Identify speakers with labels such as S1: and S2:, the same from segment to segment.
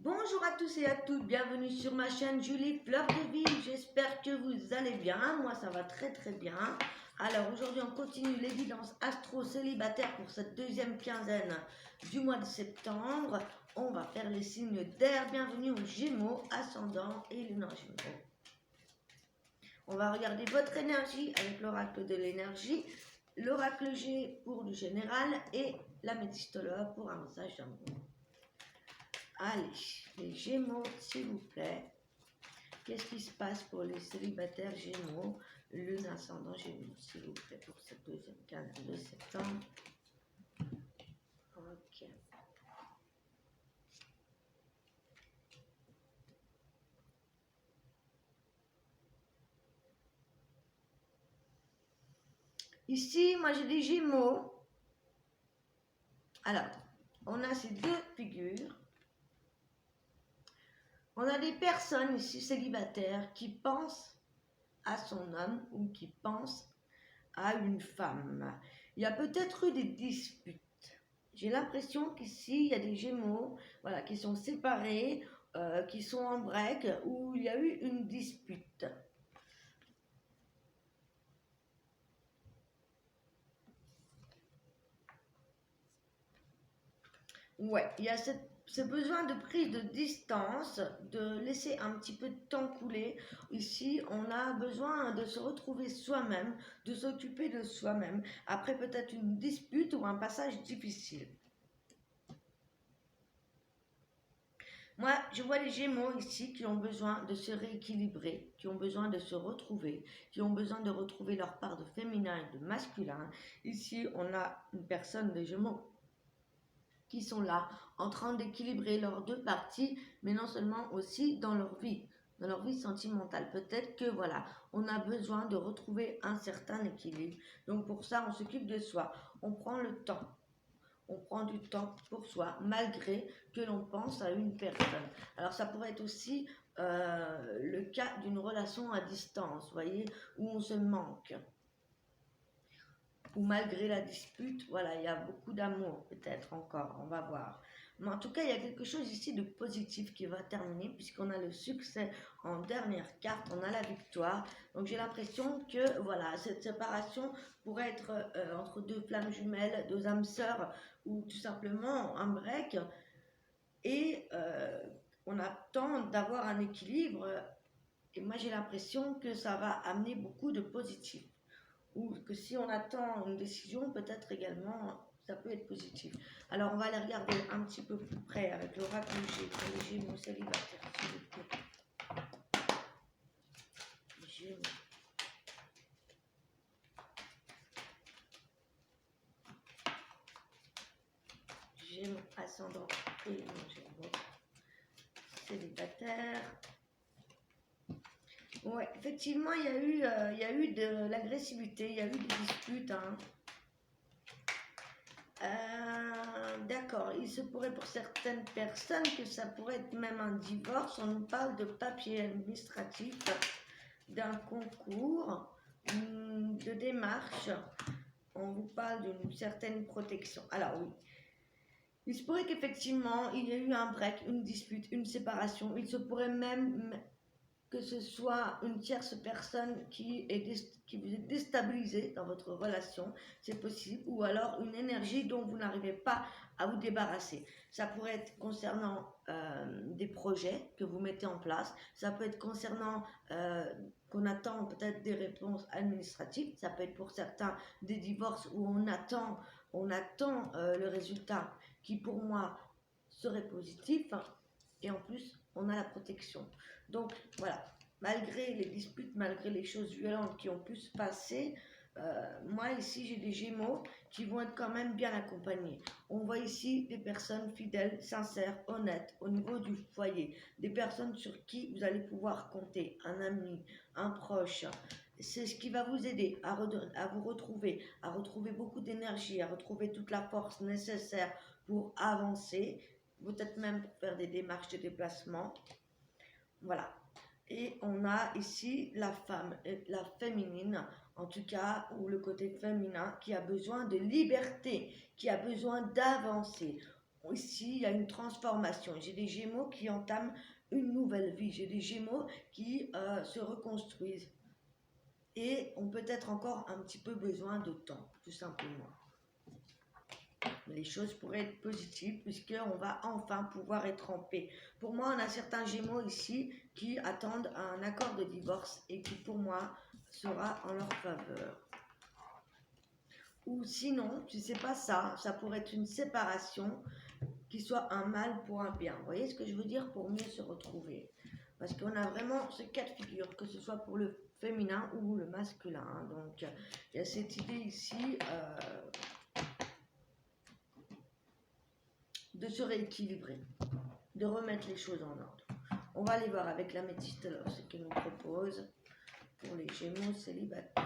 S1: Bonjour à tous et à toutes, bienvenue sur ma chaîne Julie Fleur de Vie. J'espère que vous allez bien, moi ça va très bien. Alors aujourd'hui on continue l'évidence astro-célibataire pour cette deuxième quinzaine du mois de septembre. On va faire les signes d'air, bienvenue aux Gémeaux, ascendant et lunaire Gémeaux. On va regarder votre énergie avec l'oracle de l'énergie, l'oracle G pour le général et la métistologue pour un message d'amour. Allez, les Gémeaux, s'il vous plaît. Qu'est-ce qui se passe pour les célibataires Gémeaux, lune ascendant Gémeaux, s'il vous plaît, pour cette deuxième quinzaine de septembre. Ok. Ici, moi j'ai des Gémeaux. Alors, on a ces deux figures. On a des personnes ici célibataires qui pensent à son homme ou qui pensent à une femme. Il y a peut-être eu des disputes. J'ai l'impression qu'ici, il y a des Gémeaux voilà, qui sont séparés, qui sont en break, où il y a eu une dispute. Ouais, il y a ce besoin de prise de distance, de laisser un petit peu de temps couler. Ici, on a besoin de se retrouver soi-même, de s'occuper de soi-même, après peut-être une dispute ou un passage difficile. Moi, je vois les Gémeaux ici qui ont besoin de se rééquilibrer, qui ont besoin de se retrouver, qui ont besoin de retrouver leur part de féminin et de masculin. Ici, on a une personne des Gémeaux qui sont là, en train d'équilibrer leurs deux parties, mais non seulement aussi dans leur vie sentimentale. Peut-être que voilà, on a besoin de retrouver un certain équilibre. Donc pour ça, on s'occupe de soi, on prend le temps. On prend du temps pour soi, malgré que l'on pense à une personne. Alors ça pourrait être aussi le cas d'une relation à distance, voyez, où on se manque. Ou malgré la dispute, voilà, il y a beaucoup d'amour peut-être encore, on va voir. Mais en tout cas, il y a quelque chose ici de positif qui va terminer, puisqu'on a le succès en dernière carte, on a la victoire. Donc j'ai l'impression que voilà, cette séparation pourrait être entre deux flammes jumelles, deux âmes sœurs, ou tout simplement un break. Et on attend d'avoir un équilibre. Et moi j'ai l'impression que ça va amener beaucoup de positif. Ou que si on attend une décision, peut-être également, ça peut être positif. Alors, on va aller regarder un petit peu plus près avec l'oracle G pour les Gémeaux célibataires, s'il vous plaît. Gémeaux. Gémeaux ascendant et Gémeaux célibataire. Ouais, effectivement, il y a eu de l'agressivité, il y a eu des disputes. Hein. D'accord, il se pourrait pour certaines personnes que ça pourrait être même un divorce. On nous parle de papier administratif, d'un concours, de démarche. On vous parle d'une certaine protection. Alors oui, il se pourrait qu'effectivement il y ait eu un break, une dispute, une séparation. Il se pourrait même que ce soit une tierce personne qui vous est déstabilisée dans votre relation, c'est possible, ou alors une énergie dont vous n'arrivez pas à vous débarrasser. Ça pourrait être concernant des projets que vous mettez en place, ça peut être concernant qu'on attend peut-être des réponses administratives, ça peut être pour certains des divorces où on attend le résultat qui pour moi serait positif, et en plus on a la protection. Donc voilà, malgré les disputes, malgré les choses violentes qui ont pu se passer, moi ici j'ai des Gémeaux qui vont être quand même bien accompagnés. On voit ici des personnes fidèles, sincères, honnêtes au niveau du foyer, des personnes sur qui vous allez pouvoir compter, un ami, un proche. C'est ce qui va vous aider à vous retrouver, à retrouver beaucoup d'énergie, à retrouver toute la force nécessaire pour avancer, peut-être même pour faire des démarches de déplacement. Voilà. Et on a ici la femme, la féminine, en tout cas, ou le côté féminin qui a besoin de liberté, qui a besoin d'avancer. ici, il y a une transformation. J'ai des Gémeaux qui entament une nouvelle vie. J'ai des Gémeaux qui se reconstruisent. Et ont peut-être encore un petit peu besoin de temps, tout simplement. Mais les choses pourraient être positives puisqu'on va enfin pouvoir être en paix. Pour moi, on a certains Gémeaux ici qui attendent un accord de divorce et qui, pour moi, sera en leur faveur. Ou sinon, si c'est pas ça, ça pourrait être une séparation qui soit un mal pour un bien. Vous voyez ce que je veux dire? Pour mieux se retrouver. Parce qu'on a vraiment ce cas de figure, que ce soit pour le féminin ou le masculin. Hein. Donc, il y a cette idée ici de se rééquilibrer, de remettre les choses en ordre. On va aller voir avec l'améthyste alors ce qu'elle nous propose pour les Gémeaux célibataires.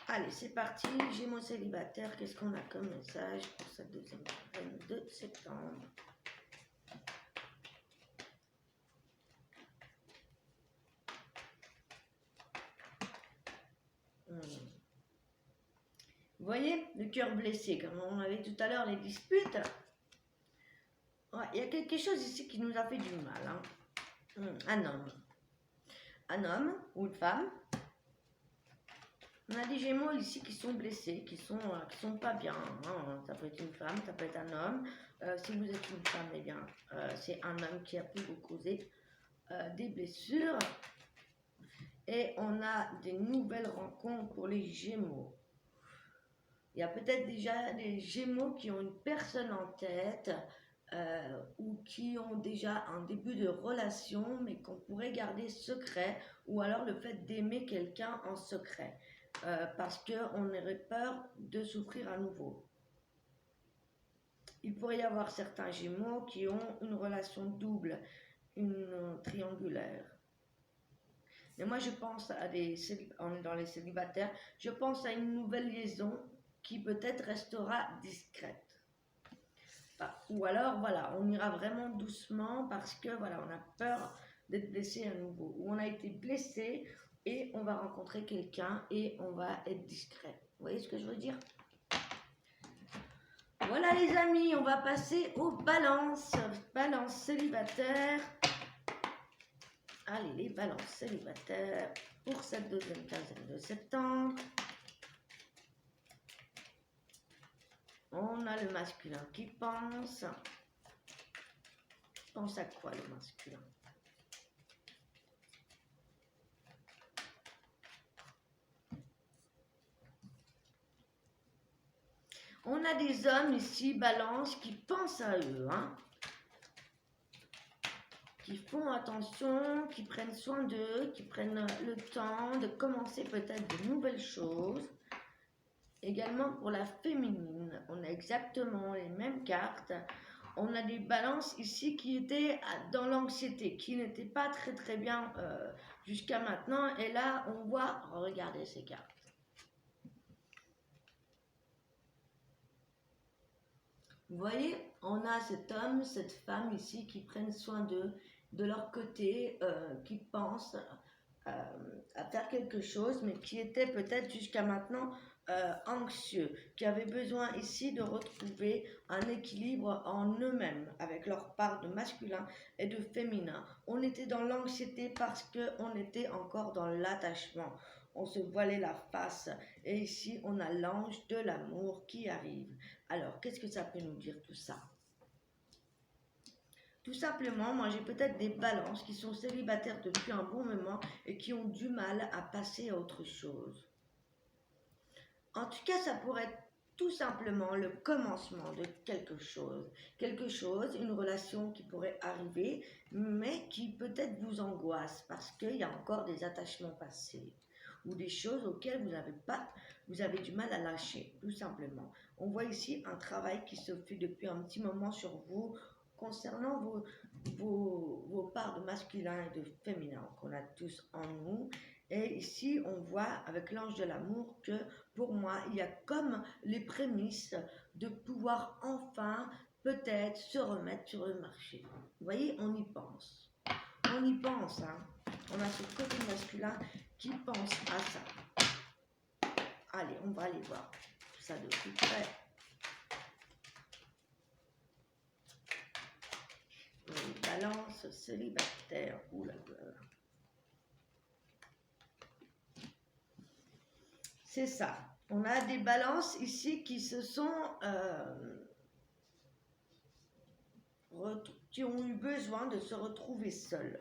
S1: Allez, c'est parti. Gémeaux célibataires, qu'est-ce qu'on a comme message pour cette deuxième semaine de septembre? Vous voyez, le cœur blessé, comme on avait tout à l'heure les disputes. Ouais, il y a quelque chose ici qui nous a fait du mal. Hein. Un homme ou une femme. On a des Gémeaux ici qui sont blessés, qui sont pas bien. Hein. Ça peut être une femme, ça peut être un homme. Si vous êtes une femme, eh bien, c'est un homme qui a pu vous causer des blessures. Et on a des nouvelles rencontres pour les Gémeaux. Il y a peut-être déjà des Gémeaux qui ont une personne en tête ou qui ont déjà un début de relation, mais qu'on pourrait garder secret, ou alors le fait d'aimer quelqu'un en secret. Parce qu'on aurait peur de souffrir à nouveau. Il pourrait y avoir certains Gémeaux qui ont une relation double, une triangulaire. Mais moi je pense à on est dans les célibataires, je pense à une nouvelle liaison qui peut-être restera discrète. Ou alors voilà, on ira vraiment doucement parce que voilà, on a peur d'être blessé à nouveau. Ou on a été blessé et on va rencontrer quelqu'un et on va être discret. Vous voyez ce que je veux dire? Voilà les amis, on va passer aux balances. Balance célibataire. Allez, les balances célibataires pour cette deuxième quinzaine de septembre. On a le masculin qui pense. Pense à quoi le masculin? On a des hommes ici, balance, qui pensent à eux, hein, qui font attention, qui prennent soin d'eux, qui prennent le temps de commencer peut-être de nouvelles choses. Également pour la féminine, on a exactement les mêmes cartes. On a des balances ici qui étaient dans l'anxiété, qui n'étaient pas très bien jusqu'à maintenant. Et là, on voit, regardez ces cartes. Vous voyez, on a cet homme, cette femme ici qui prennent soin d'eux, de leur côté, qui pensent à faire quelque chose, mais qui étaient peut-être jusqu'à maintenant anxieux, qui avaient besoin ici de retrouver un équilibre en eux-mêmes, avec leur part de masculin et de féminin. On était dans l'anxiété parce qu'on était encore dans l'attachement. On se voilait la face. Et ici, on a l'ange de l'amour qui arrive. Alors, qu'est-ce que ça peut nous dire tout ça? Tout simplement, moi j'ai peut-être des balances qui sont célibataires depuis un bon moment et qui ont du mal à passer à autre chose. En tout cas, ça pourrait être tout simplement le commencement de quelque chose. Quelque chose, une relation qui pourrait arriver, mais qui peut-être vous angoisse parce qu'il y a encore des attachements passés ou des choses auxquelles vous avez du mal à lâcher, tout simplement. On voit ici un travail qui se fait depuis un petit moment sur vous concernant vos parts de masculin et de féminin qu'on a tous en nous. Et ici, on voit avec l'ange de l'amour que pour moi, il y a comme les prémices de pouvoir enfin peut-être se remettre sur le marché. Vous voyez, on y pense. On y pense, hein. On a ce côté masculin qui pense à ça. Allez, on va aller voir ça de plus près. Balance célibataire. Ouh là là. C'est ça. On a des balances ici qui se sont qui ont eu besoin de se retrouver seuls.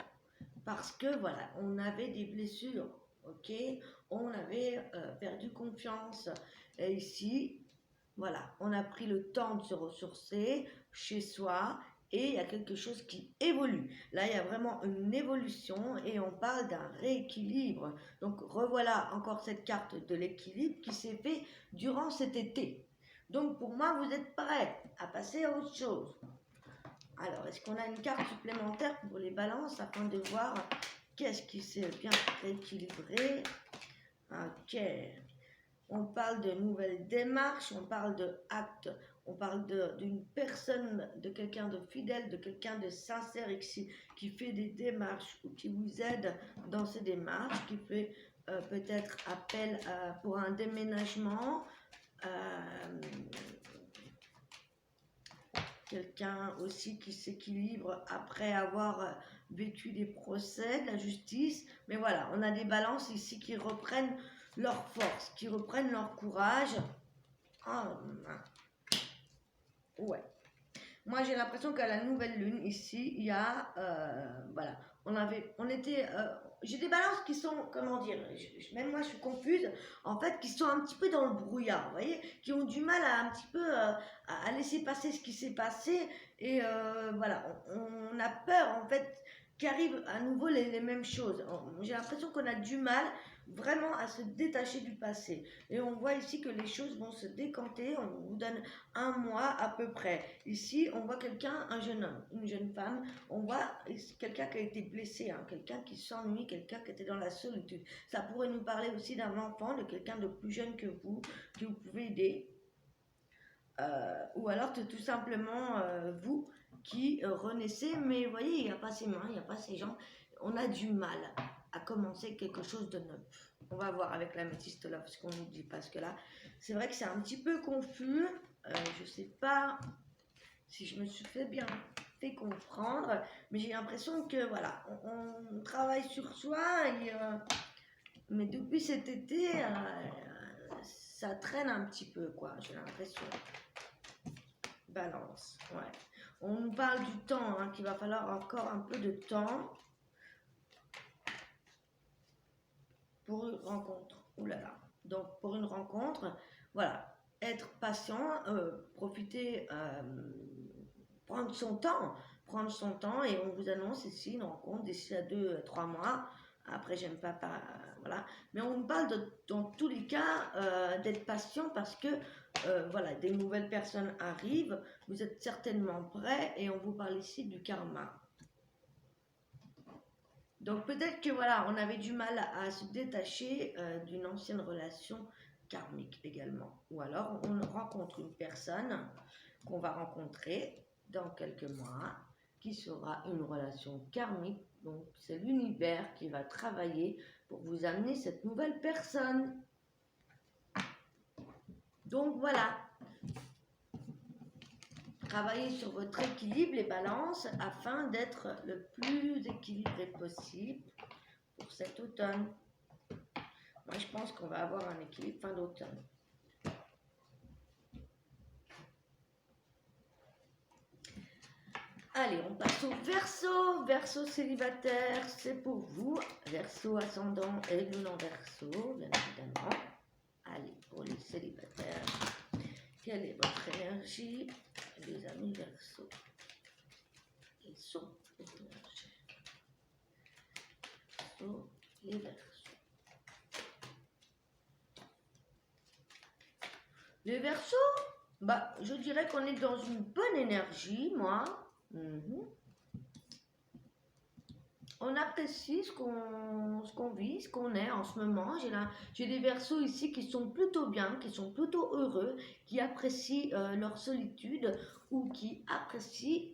S1: Parce que voilà, on avait des blessures, ok, on avait perdu confiance. Et ici, voilà, on a pris le temps de se ressourcer chez soi et il y a quelque chose qui évolue. Là, il y a vraiment une évolution et on parle d'un rééquilibre. Donc, revoilà encore cette carte de l'équilibre qui s'est fait durant cet été. Donc, pour moi, vous êtes prêts à passer à autre chose. Alors, est-ce qu'on a une carte supplémentaire pour les balances afin de voir qu'est-ce qui s'est bien rééquilibré? Ok. On parle de nouvelles démarches, on parle de actes, on parle d'une personne, de quelqu'un de fidèle, de quelqu'un de sincère qui fait des démarches ou qui vous aide dans ces démarches, qui fait peut-être appel pour un déménagement. Quelqu'un aussi qui s'équilibre après avoir vécu des procès, de la justice. Mais voilà, on a des balances ici qui reprennent leur force, qui reprennent leur courage. Ouais. Moi, j'ai l'impression qu'à la nouvelle lune, ici, il y a... voilà, j'ai des balances qui sont, comment dire, même moi, je suis confuse, en fait, qui sont un petit peu dans le brouillard, vous voyez, qui ont du mal à un petit peu à laisser passer ce qui s'est passé. Et voilà, on a peur, en fait, qu'arrivent à nouveau les mêmes choses. J'ai l'impression qu'on a du mal vraiment à se détacher du passé. Et on voit ici que les choses vont se décanter. On vous donne un mois à peu près. Ici, on voit quelqu'un, un jeune homme, une jeune femme. On voit quelqu'un qui a été blessé, hein, quelqu'un qui s'ennuie, quelqu'un qui était dans la solitude. Ça pourrait nous parler aussi d'un enfant, de quelqu'un de plus jeune que vous pouvez aider. Ou alors tout simplement vous qui renaissez, mais vous voyez, il n'y a pas ses mains, il n'y a pas ses jambes. On a du mal à commencer quelque chose de neuf. On va voir avec la métiste là, parce qu'on nous dit, parce que là, c'est vrai que c'est un petit peu confus. Je ne sais pas si je me suis bien fait comprendre, mais j'ai l'impression que voilà, on travaille sur soi, mais depuis cet été, ça traîne un petit peu, quoi, j'ai l'impression. Balance, ouais. On nous parle du temps, hein, qu'il va falloir encore un peu de temps pour une rencontre. Ouh là là. Donc pour une rencontre, voilà, être patient, profiter, prendre son temps, et on vous annonce ici une rencontre d'ici à 2-3 mois. Après, j'aime pas, voilà. Mais on nous parle dans tous les cas d'être patient parce que voilà, des nouvelles personnes arrivent, vous êtes certainement prêts et on vous parle ici du karma. Donc peut-être que voilà, on avait du mal à se détacher d'une ancienne relation karmique également. Ou alors on rencontre une personne qu'on va rencontrer dans quelques mois qui sera une relation karmique. Donc c'est l'univers qui va travailler pour vous amener cette nouvelle personne. Donc voilà, travaillez sur votre équilibre, les balances, afin d'être le plus équilibré possible pour cet automne. Moi, je pense qu'on va avoir un équilibre fin d'automne. Allez, on passe au Verseau. Verseau célibataire, c'est pour vous. Verseau ascendant et lune en Verseau, bien évidemment. Allez, pour les célibataires, quelle est votre énergie, les amis Verseau? Quelles sont les énergies? Verseau, les Verseaux. Les Verseaux, bah, je dirais qu'on est dans une bonne énergie, moi. On on apprécie ce qu'on vit, ce qu'on est en ce moment. J'ai des versos ici qui sont plutôt bien, qui sont plutôt heureux, qui apprécient leur solitude ou qui apprécient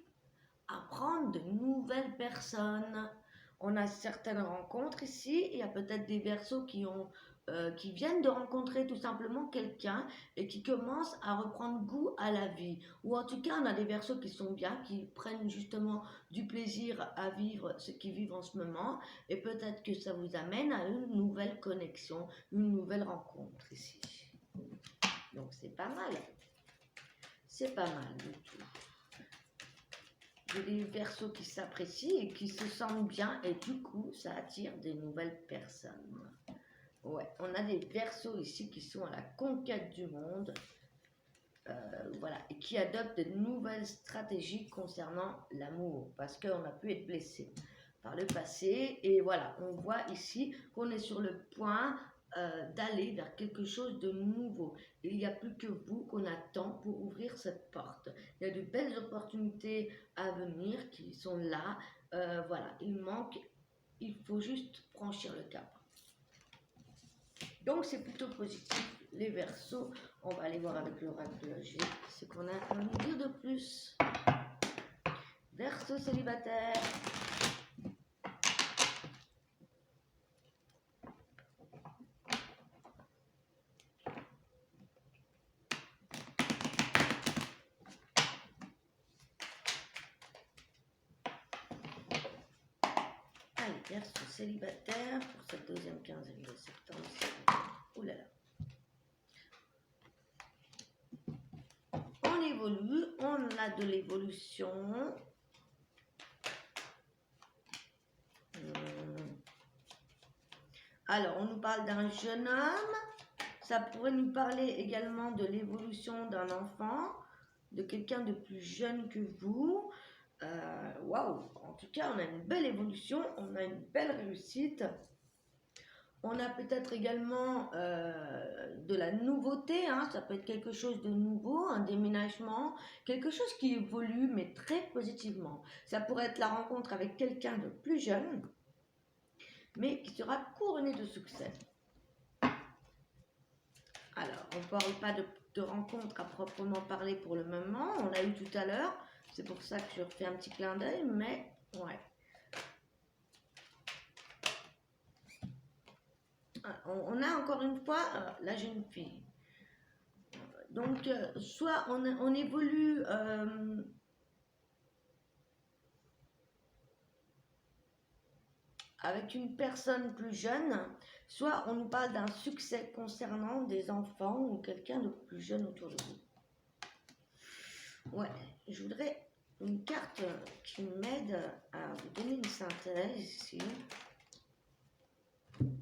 S1: apprendre de nouvelles personnes. On a certaines rencontres ici. Il y a peut-être des versos qui viennent de rencontrer tout simplement quelqu'un et qui commencent à reprendre goût à la vie. Ou en tout cas, on a des versos qui sont bien, qui prennent justement du plaisir à vivre ce qu'ils vivent en ce moment. Et peut-être que ça vous amène à une nouvelle connexion, une nouvelle rencontre ici. Donc c'est pas mal. C'est pas mal du tout. J'ai des versos qui s'apprécient et qui se sentent bien et du coup ça attire des nouvelles personnes. Ouais, on a des versos ici qui sont à la conquête du monde, voilà, et qui adoptent de nouvelles stratégies concernant l'amour parce qu'on a pu être blessé par le passé et voilà, on voit ici qu'on est sur le point d'aller vers quelque chose de nouveau. Il n'y a plus que vous qu'on attend pour ouvrir cette porte. Il y a de belles opportunités à venir qui sont là. Voilà, il faut juste franchir le cap. Donc c'est plutôt positif. Les Verseaux, on va aller voir avec l'oracle G ce qu'on a à nous dire de plus. Verseau célibataire. Allez, Verseau célibataire pour cette deuxième quinzaine de septembre. Ouh là là. On évolue, on a de l'évolution. Alors, on nous parle d'un jeune homme. Ça pourrait nous parler également de l'évolution d'un enfant, de quelqu'un de plus jeune que vous. Waouh! En tout cas, on a une belle évolution, on a une belle réussite. On a peut-être également de la nouveauté, hein, ça peut être quelque chose de nouveau, un déménagement, quelque chose qui évolue mais très positivement. Ça pourrait être la rencontre avec quelqu'un de plus jeune, mais qui sera couronné de succès. Alors, on ne parle pas de rencontre à proprement parler pour le moment, on l'a eu tout à l'heure, c'est pour ça que je refais un petit clin d'œil, mais ouais. On a encore une fois la jeune fille. Donc, soit on évolue avec une personne plus jeune, soit on nous parle d'un succès concernant des enfants ou quelqu'un de plus jeune autour de vous. Ouais, je voudrais une carte qui m'aide à vous donner une synthèse ici.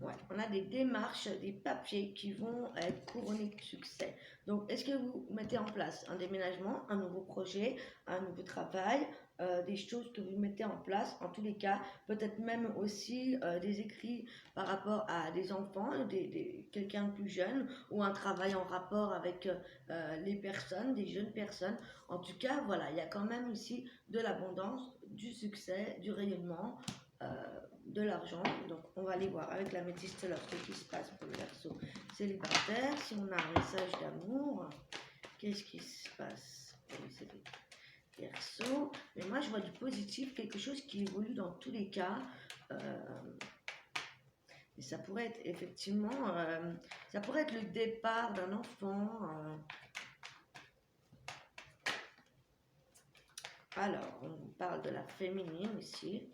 S1: Ouais, on a des démarches, des papiers qui vont être couronnés de succès. Donc, est-ce que vous mettez en place un déménagement, un nouveau projet, un nouveau travail, des choses que vous mettez en place, en tous les cas, peut-être même aussi des écrits par rapport à des enfants, quelqu'un de plus jeune, ou un travail en rapport avec les personnes, des jeunes personnes. En tout cas, voilà, il y a quand même ici de l'abondance, du succès, du rayonnement. De l'argent, donc on va aller voir avec la métisse ce qui se passe pour le Verseau célibataire. Si on a un message d'amour, qu'est-ce qui se passe pour les Verseaux? Mais moi je vois du positif, quelque chose qui évolue dans tous les cas. Et ça pourrait être effectivement, ça pourrait être le départ d'un enfant. Alors, on parle de la féminine ici.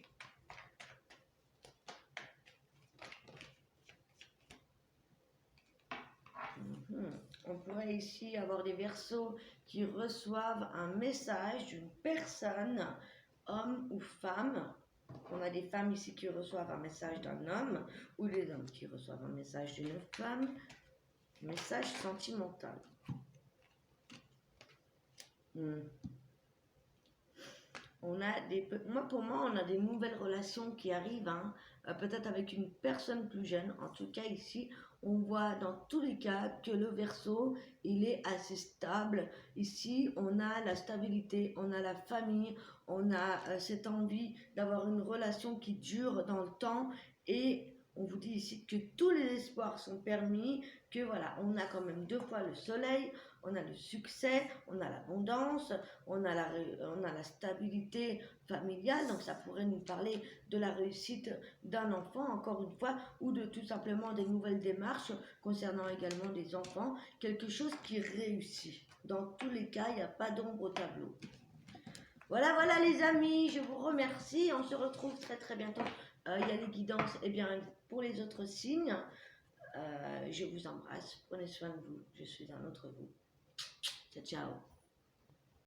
S1: On pourrait ici avoir des Verseaux qui reçoivent un message d'une personne, homme ou femme. On a des femmes ici qui reçoivent un message d'un homme ou des hommes qui reçoivent un message d'une femme. Message sentimental. Pour moi, on a des nouvelles relations qui arrivent, hein, peut-être avec une personne plus jeune. En tout cas, ici, on voit dans tous les cas que le Verseau, il est assez stable. Ici, on a la stabilité, on a la famille, on a cette envie d'avoir une relation qui dure dans le temps et on vous dit ici que tous les espoirs sont permis, que voilà, on a quand même 2 fois le soleil, on a le succès, on a l'abondance, on a la stabilité familiale, donc ça pourrait nous parler de la réussite d'un enfant, encore une fois, ou de tout simplement des nouvelles démarches concernant également des enfants, quelque chose qui réussit. Dans tous les cas, il n'y a pas d'ombre au tableau. Voilà, voilà les amis, je vous remercie. On se retrouve très très bientôt. Il y a les guidances pour les autres signes. Je vous embrasse. Prenez soin de vous. Je suis un autre vous. Ciao, ciao.